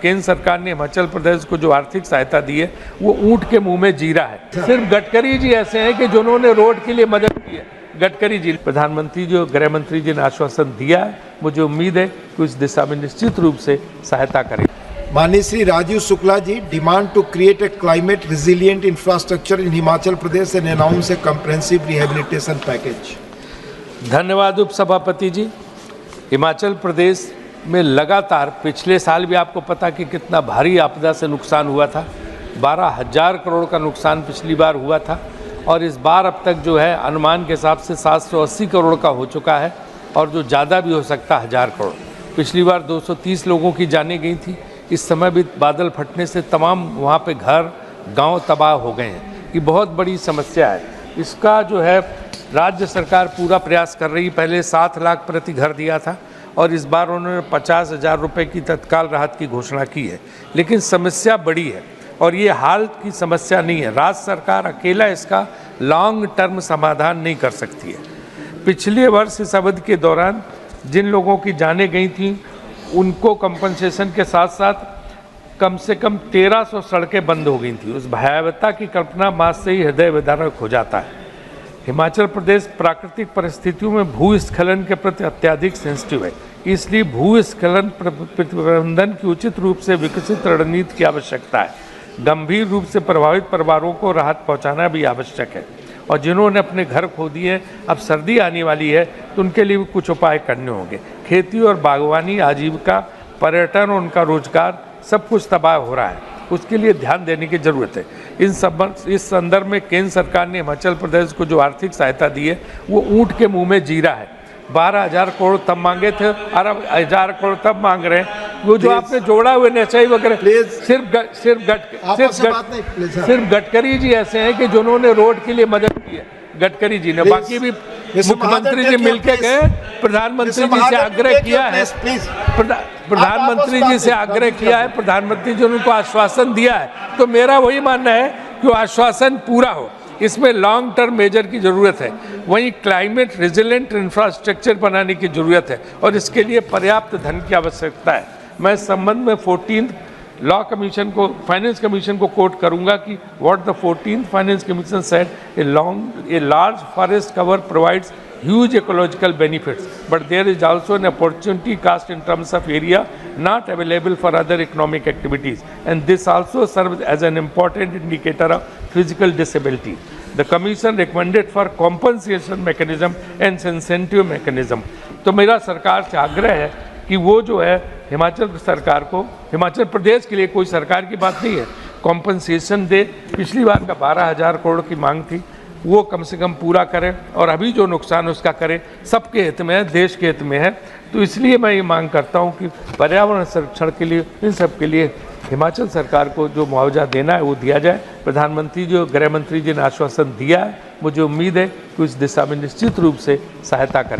केंद्र सरकार ने हिमाचल प्रदेश को जो आर्थिक सहायता दी है वो ऊंट के मुंह में जीरा है। सिर्फ गडकरी जी ऐसे हैं कि जिन्होंने रोड के लिए मदद की है। गडकरी जी, प्रधानमंत्री जो गृह मंत्री जी ने आश्वासन दिया है, मुझे उम्मीद है कि इस दिशा में निश्चित रूप से सहायता करेंगे। माननीय Shri Rajiv Shukla ji, demand to create a climate resilient infrastructure in Himachal Pradesh and announce a comprehensive rehabilitation package. धन्यवाद उपसभापति जी। हिमाचल प्रदेश में लगातार पिछले साल भी आपको पता कि कितना भारी आपदा से नुकसान हुआ था। 12,000 करोड़ का नुकसान पिछली बार हुआ था और इस बार अब तक जो है अनुमान के हिसाब से 780 करोड़ का हो चुका है और जो ज़्यादा भी हो सकता है 1000 करोड़। पिछली बार 230 लोगों की जानें गई थी। इस समय भी बादल फटने से तमाम वहाँ पे घर गांव तबाह हो गए हैं। ये बहुत बड़ी समस्या है। इसका जो है राज्य सरकार पूरा प्रयास कर रही। पहले 7 लाख प्रति घर दिया था और इस बार उन्होंने 50,000 रुपये की तत्काल राहत की घोषणा की है। लेकिन समस्या बड़ी है और ये हाल की समस्या नहीं है। राज्य सरकार अकेला इसका लॉन्ग टर्म समाधान नहीं कर सकती है। पिछले वर्ष इस अवधि के दौरान जिन लोगों की जानें गई थी उनको कंपनसेशन के साथ साथ कम से कम 1300 सड़कें बंद हो गई थी। उस भयावहता की कल्पना मात्र से ही हृदय विदारक हो जाता है। हिमाचल प्रदेश प्राकृतिक परिस्थितियों में भूस्खलन के प्रति अत्यधिक सेंसिटिव है, इसलिए भूस्खलन प्रबंधन की उचित रूप से विकसित रणनीति की आवश्यकता है। गंभीर रूप से प्रभावित परिवारों को राहत पहुंचाना भी आवश्यक है और जिन्होंने अपने घर खो दिए, अब सर्दी आने वाली है तो उनके लिए भी कुछ उपाय करने होंगे। खेती और बागवानी, आजीविका, पर्यटन और उनका रोजगार सब कुछ तबाह हो रहा है, उसके लिए ध्यान देने की ज़रूरत है। इस संदर्भ में केंद्र सरकार ने हिमाचल प्रदेश को जो आर्थिक सहायता दी है वो ऊंट के मुंह में जीरा है। 12,000 करोड़ तब मांगे थे और अब 1,000 करोड़ तब मांग रहे हैं। वो जो आपने जोड़ा हुए नेचाई वगैरह, सिर्फ गडकरी जी ऐसे हैं कि जिन्होंने रोड के लिए मदद की है। गडकरी जी ने, बाकी भी मुख्यमंत्री जी मिलके गए, प्रधानमंत्री जी से आग्रह किया है, प्रधानमंत्री जी से आग्रह किया है, प्रधानमंत्री जी ने उनको आश्वासन दिया है। तो मेरा वही मानना है कि वो आश्वासन पूरा हो। इसमें लॉन्ग टर्म मेजर की ज़रूरत है। वहीं क्लाइमेट रेजिलेंट इंफ्रास्ट्रक्चर बनाने की ज़रूरत है और इसके लिए पर्याप्त धन की आवश्यकता है। मैं इस संबंध में 14th लॉ कमीशन को, फाइनेंस कमीशन को कोट करूंगा कि what the 14th finance commission said, a large forest cover provides huge ecological benefits, but there is also an opportunity cost in terms of area not available for other economic activities, and this also serves as an important indicator of physical disability. The Commission recommended for compensation mechanism and incentive mechanism. तो मेरा सरकार से आग्रह है कि वो जो है हिमाचल सरकार को, हिमाचल प्रदेश के लिए कोई सरकार की बात नहीं है, कॉम्पनसेशन दे। पिछली बार का 12,000 करोड़ की मांग थी, वो कम से कम पूरा करें और अभी जो नुकसान उसका करें। सबके हित में है, देश के हित में है। तो इसलिए मैं ये मांग करता हूँ कि पर्यावरण संरक्षण के लिए, इन सब के लिए हिमाचल सरकार को जो मुआवजा देना है वो दिया जाए। प्रधानमंत्री जो गृह मंत्री जी ने आश्वासन दिया है, मुझे उम्मीद है कि इस दिशा में निश्चित रूप से सहायता करें।